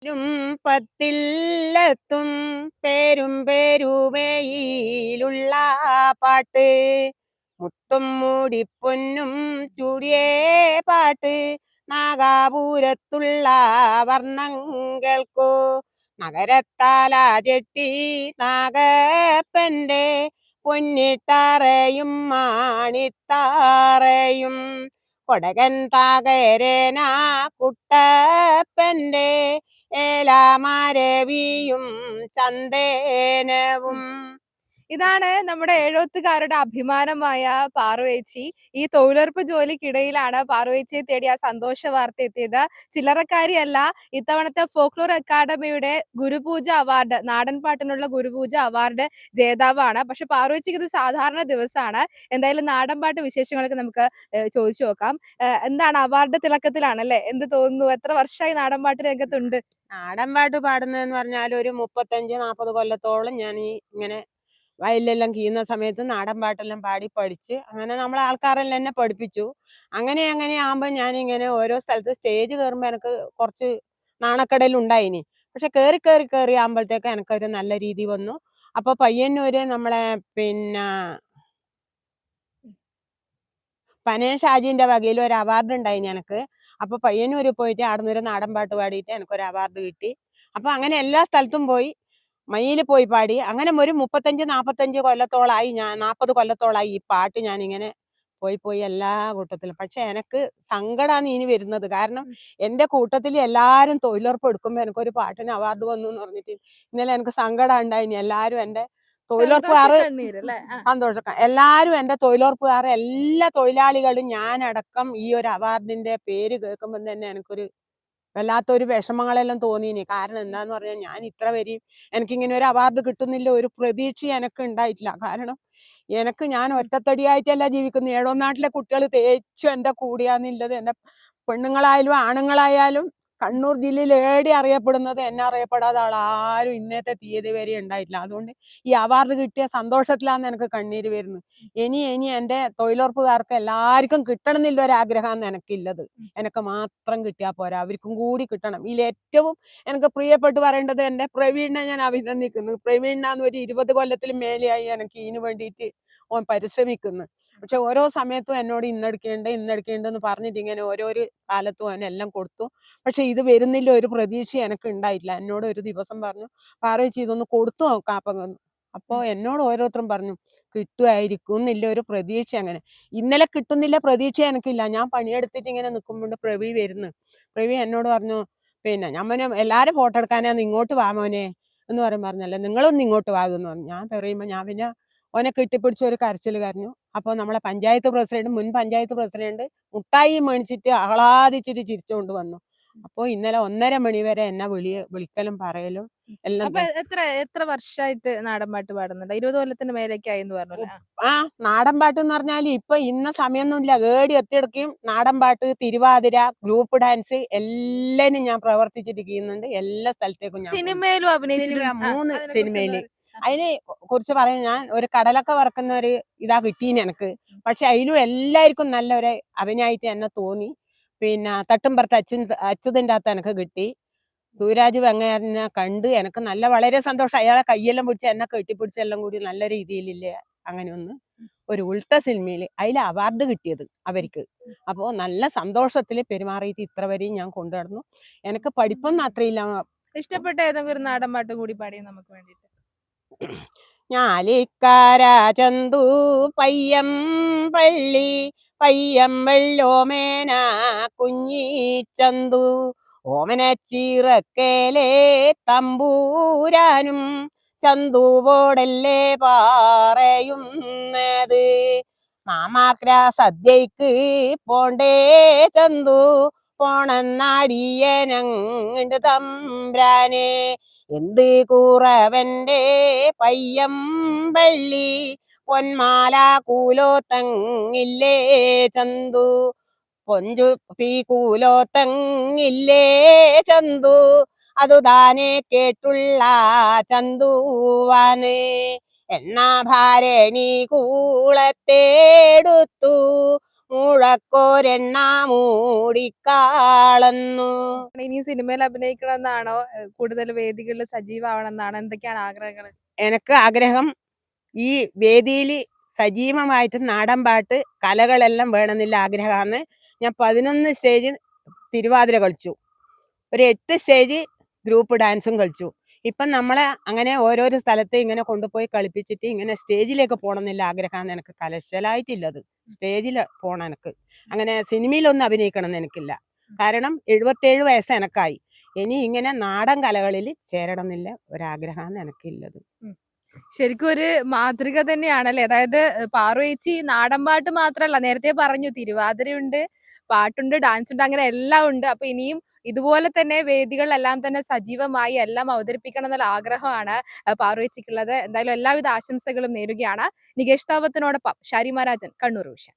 ും പത്തില്ലെത്തും പേരും പേരുമേയിലുള്ള പാട്ട് മുത്തും മൂടിപ്പൊന്നും ചൂടിയേ പാട്ട് നാഗാപുരത്തുള്ള വർണ്ണങ്ങൾക്കോ നഗരത്താല ജെട്ടി നാഗപ്പന്റെ പൊന്നിട്ടാറയും മാണിത്താറയും കൊടകൻ താകരേന കുട്ടപ്പന്റെ ഏലാമാരവിയും ചന്ദനവും. ഇതാണ് നമ്മുടെ എഴുത്തുകാരുടെ അഭിമാനമായ പാറുവേച്ചി. ഈ തൊഴിലുറപ്പ് ജോലിക്കിടയിലാണ് പാറുവേച്ചിയെ തേടി ആ സന്തോഷ വാർത്ത എത്തിയത്. ചില്ലറക്കാരിയല്ല. ഇത്തവണത്തെ ഫോക്ലോർ അക്കാദമിയുടെ ഗുരുപൂജ അവാർഡ്, നാടൻ പാട്ടിനുള്ള ഗുരുപൂജ അവാർഡ് ജേതാവാണ്. പക്ഷെ പാറുവേച്ചിക്ക് ഇത് സാധാരണ ദിവസമാണ്. എന്തായാലും നാടൻ പാട്ട് വിശേഷങ്ങളൊക്കെ നമുക്ക് ചോദിച്ചു നോക്കാം. എന്താണ്, അവാർഡ് തിളക്കത്തിലാണല്ലേ? എന്ത് തോന്നുന്നു? എത്ര വർഷമായി നാടൻ പാട്ട് രംഗത്തുണ്ട്? നാടൻ പാട്ട് പാടുന്നതെന്ന് പറഞ്ഞാൽ ഒരു 35-40 കൊല്ലത്തോളം ഞാൻ ഈ ഇങ്ങനെ വയലിലെല്ലാം കീയുന്ന സമയത്ത് നാടൻ പാട്ടെല്ലാം പാടി പഠിച്ച് അങ്ങനെ നമ്മളെ ആൾക്കാരെല്ലാം എന്നെ പഠിപ്പിച്ചു. അങ്ങനെ അങ്ങനെ ആകുമ്പോൾ ഞാനിങ്ങനെ ഓരോ സ്ഥലത്ത് സ്റ്റേജ് കയറുമ്പോൾ എനിക്ക് കുറച്ച് നാണക്കടലുണ്ടായിനി. പക്ഷെ കയറി കയറി കയറി ആകുമ്പോഴത്തേക്ക് എനിക്കൊരു നല്ല രീതി വന്നു. അപ്പോൾ പയ്യന്നൂര് നമ്മളെ പിന്നെ പനയൻ ഷാജിന്റെ വകയിൽ ഒരു അവാർഡ് ഉണ്ടായിനി എനിക്ക്. അപ്പൊ പയ്യന്നൂര് പോയിട്ട് അവിടുന്ന് ഒരു നാടൻ പാട്ട് പാടിയിട്ട് എനിക്കൊരു അവാർഡ് കിട്ടി. അപ്പൊ അങ്ങനെ എല്ലാ സ്ഥലത്തും പോയി മയിൽ പോയി പാടി. അങ്ങനെ ഒരു 35-45 കൊല്ലത്തോളായി, ഞാൻ 40 കൊല്ലത്തോളായി ഈ പാട്ട് ഞാനിങ്ങനെ പോയി പോയി എല്ലാ കൂട്ടത്തിലും. പക്ഷെ എനിക്ക് സങ്കടമാണ് ഇനി വരുന്നത്. കാരണം എന്റെ കൂട്ടത്തിൽ എല്ലാരും തൊഴിലുറപ്പ് എടുക്കുമ്പോ എനിക്കൊരു പാട്ടിന് അവാർഡ് വന്നു എന്ന് പറഞ്ഞിട്ട് ഇന്നലെ എനിക്ക് സങ്കടം ഉണ്ടായിനി. എല്ലാരും എന്റെ തൊഴിലുറപ്പുകാർ സന്തോഷം, എല്ലാരും എന്റെ തൊഴിലുറപ്പുകാർ എല്ലാ തൊഴിലാളികളും ഞാനടക്കം ഈ ഒരു അവാർഡിന്റെ പേര് കേൾക്കുമ്പോൾ തന്നെ എനിക്കൊരു വല്ലാത്തൊരു വിഷമങ്ങളെല്ലാം തോന്നിയിനി. കാരണം എന്താന്ന് പറഞ്ഞാൽ ഞാൻ ഇത്ര വരെയും എനിക്കിങ്ങനെ ഒരു അവാർഡ് കിട്ടുന്നില്ല ഒരു പ്രതീക്ഷ എനിക്ക് ഉണ്ടായിട്ടില്ല. കാരണം ഞാൻ ഒറ്റത്തടിയായിട്ടല്ല ജീവിക്കുന്നത്. ഏഴോനാട്ടിലെ കുട്ടികൾ തേച്ചും എന്റെ കൂടിയാന്നുള്ളത്. എന്റെ പെണ്ണുങ്ങളായാലും ആണുങ്ങളായാലും കണ്ണൂർ ജില്ലയിൽ ഏടി അറിയപ്പെടുന്നത് എന്നെ അറിയപ്പെടാതെ ആരും ഇന്നത്തെ തീയതി വരെ ഉണ്ടായിട്ടില്ല. അതുകൊണ്ട് ഈ അവാർഡ് കിട്ടിയ സന്തോഷത്തിലാണ് എനിക്ക് കണ്ണീര് വരുന്നത്. ഇനി എന്റെ തൊഴിലുറപ്പുകാർക്ക് എല്ലാവർക്കും കിട്ടണം എന്നില്ല ഒരാഗ്രഹമാണ് എനിക്കുള്ളത്. എനിക്ക് മാത്രം കിട്ടിയാൽ പോരാ, അവർക്കും കൂടി കിട്ടണം. ഇതിൽ ഏറ്റവും എനിക്ക് പ്രിയപ്പെട്ട് പറയേണ്ടത് എന്റെ പ്രവീണിനെ ഞാൻ അഭിനന്ദിക്കുന്നു. പ്രവീണിനാന്ന് ഒരു 20 കൊല്ലത്തിൽ മേലെയായി എനിക്ക് ഇതിനു വേണ്ടിയിട്ട് ഓൻ പരിശ്രമിക്കുന്നു. പക്ഷെ ഓരോ സമയത്തും എന്നോട് ഇന്നെടുക്കേണ്ടെന്ന് പറഞ്ഞിട്ട് ഇങ്ങനെ ഓരോരോ കാലത്തും അവൻ എല്ലാം കൊടുത്തു. പക്ഷെ ഇത് വരുന്നില്ല ഒരു പ്രതീക്ഷ എനിക്ക് ഉണ്ടായിട്ടില്ല. എന്നോട് ഒരു ദിവസം പറഞ്ഞു, പാറേച്ചി ഇതൊന്ന് കൊടുത്തു നോക്കാം അപ്പം. അപ്പോ എന്നോട് ഓരോരുത്തരും പറഞ്ഞു കിട്ടുമായിരിക്കും എന്നില്ല ഒരു പ്രതീക്ഷ. അങ്ങനെ ഇന്നലെ കിട്ടുന്നില്ല പ്രതീക്ഷ എനിക്കില്ല. ഞാൻ പണിയെടുത്തിട്ട് ഇങ്ങനെ നിൽക്കുമ്പോൾ പ്രവി വരുന്നു. പ്രവി എന്നോട് പറഞ്ഞു, പിന്നെ ഞാൻ എല്ലാരും ഫോട്ടോ എടുക്കാനാന്ന് ഇങ്ങോട്ട് വാ മോനെ എന്ന് പറഞ്ഞല്ലേ, നിങ്ങളൊന്ന് ഇങ്ങോട്ട് വാകുന്നു പറഞ്ഞു. ഞാൻ പറയുമ്പോൾ ഞാൻ പിന്നെ ഓനെ കെട്ടിപ്പിടിച്ച് ഒരു കരച്ചിൽ കരഞ്ഞു. അപ്പോൾ നമ്മളെ മുൻ പഞ്ചായത്ത് പ്രസിഡന്റ് മുട്ടായി മേടിച്ചിട്ട് ആഹ്ലാദിച്ചിട്ട് ചിരിച്ചുകൊണ്ട് വന്നു. അപ്പോൾ ഇന്നലെ 1:30 മണി വരെ എന്നെ വിളിക്കലും പറയലും എല്ലാം. അപ്പൊ എത്ര വർഷമായിട്ട് നാടൻ പാട്ട് പാടുന്നുണ്ട്? 20 കൊല്ലത്തിന് മേലേക്കായി എന്ന് പറഞ്ഞല്ലേ? ആ നാടൻ പാട്ട് എന്ന് പറഞ്ഞാല് ഇപ്പൊ ഇന്ന സമയമൊന്നുമില്ല, ഏടി എത്തിയെടുക്കും നാടൻ പാട്ട്, തിരുവാതിര, ഗ്രൂപ്പ് ഡാൻസ് എല്ലാനും ഞാൻ പ്രവർത്തിച്ചിരിക്കുന്നുണ്ട്. എല്ലാ സ്ഥലത്തേക്കും ഞാൻ സിനിമയിലും അഭിനയിച്ചിട്ടുണ്ട്. 3 സിനിമയില്. അതിനെ കുറിച്ച് പറയാൻ ഞാൻ ഒരു കടലൊക്കെ വറക്കുന്ന ഒരു ഇതാ കിട്ടീന് എനിക്ക്. പക്ഷെ അതിലും എല്ലാവർക്കും നല്ലൊരു അഭിനയായിട്ട് എന്നെ തോന്നി. പിന്നെ തട്ടുംപുറത്ത് അച്യുതന്റെ അകത്ത് എനിക്ക് കിട്ടി. സൂരാജ് വെങ്ങാറിനെ കണ്ട് എനിക്ക് വളരെ സന്തോഷം. അയാളെ കയ്യെല്ലാം പിടിച്ച് എന്നെ കെട്ടിപ്പിടിച്ചെല്ലാം കൂടി നല്ല രീതിയിലില്ലേ അങ്ങനെ ഒരു ഉൾട്ട സിനിമയില് അതിൽ അവാർഡ് കിട്ടിയത് അവർക്ക്. അപ്പോൾ നല്ല സന്തോഷത്തിൽ പെരുമാറിയിട്ട് ഇത്ര വരെയും ഞാൻ കൊണ്ടുനടന്നു. എനിക്ക് പഠിപ്പൊന്നും അത്രയില്ല. ഇഷ്ടപ്പെട്ട ഏതെങ്കിലും ഒരു നാടൻ പാട്ട് കൂടി പാടി നമുക്ക് വേണ്ടിട്ട്. ഞാലിക്കാര ചന്തു പയ്യം പള്ളി പയ്യം വെള്ളോമേന കുഞ്ഞി ചന്തു ഓമനച്ചീറക്കേലേ തമ്പൂരാനും ചന്തുവോടല്ലേ പറയുന്നത്. മാമാക്ര സദ്യക്ക് പോണ്ടേ ചന്തു പോണെന്നാടിയനങ്ങണ്ട് തമ്പ്രാനെ. എന്ത് കൂറവന്റെ പയ്യം പള്ളി പൊന്മാല കൂലോത്തങ്ങില്ലേ ചന്തു പൊഞ്ചു പീ കൂലോത്തങ്ങില്ലേ ചന്തു അതു താനെ കേട്ടുള്ള ചന്തുവാന്. എണ്ണ ഭാരണി കൂളത്തേടുത്തു മുഴക്കോരെണ്ണ മൂടിക്കാളന്നു. ഇനിയും സിനിമയിൽ അഭിനയിക്കണമെന്നാണോ? കൂടുതൽ വേദികളിൽ സജീവമാവണമെന്നാണോ? എന്തൊക്കെയാണ് ആഗ്രഹങ്ങൾ? എനക്ക് ആഗ്രഹം ഈ വേദിയിൽ സജീവമായിട്ട് നാടൻ പാട്ട് കലകളെല്ലാം വേണമെന്നില്ല ആഗ്രഹമാണ്. ഞാൻ 11 സ്റ്റേജ് തിരുവാതിര കളിച്ചു, ഒരു 8 സ്റ്റേജ് ഗ്രൂപ്പ് ഡാൻസും കളിച്ചു. ഇപ്പം നമ്മളെ അങ്ങനെ ഓരോരോ സ്ഥലത്ത് ഇങ്ങനെ കൊണ്ടുപോയി കളിപ്പിച്ചിട്ട് ഇങ്ങനെ സ്റ്റേജിലേക്ക് പോകണമെന്നില്ല ആഗ്രഹമാണ് എനിക്ക്. കലശലായിട്ടില്ലത് സ്റ്റേജിൽ പോകണം എനിക്ക്. അങ്ങനെ സിനിമയിലൊന്നും അഭിനയിക്കണം എന്ന് എനിക്കില്ല. കാരണം 77 വയസ്സ് എനക്കായി. ഇനി ഇങ്ങനെ നാടൻ കലകളിൽ ചേരണം എന്നില്ല ഒരാഗ്രഹമാണ് എനിക്കുള്ളത്. ശരിക്കും ഒരു മാതൃക തന്നെയാണല്ലേ? അതായത് പാറു ചേച്ചി നാടൻ പാട്ട് മാത്രല്ല, നേരത്തെ പറഞ്ഞു തിരുവാതിരയുണ്ട്, പാട്ടുണ്ട്, ഡാൻസ് ഉണ്ട്, അങ്ങനെ എല്ലാം ഉണ്ട്. അപ്പൊ ഇനിയും ഇതുപോലെ തന്നെ വേദികളിലെല്ലാം തന്നെ സജീവമായി എല്ലാം അവതരിപ്പിക്കണം എന്നുള്ള ആഗ്രഹമാണ് പാറു ചേച്ചിക്കുള്ളത്. എന്തായാലും എല്ലാവിധ ആശംസകളും നേരുകയാണ്. നികേഷ് താവത്തിനോടൊപ്പം ഷാരി മഹാരാജൻ, കണ്ണൂർ വിഷൻ.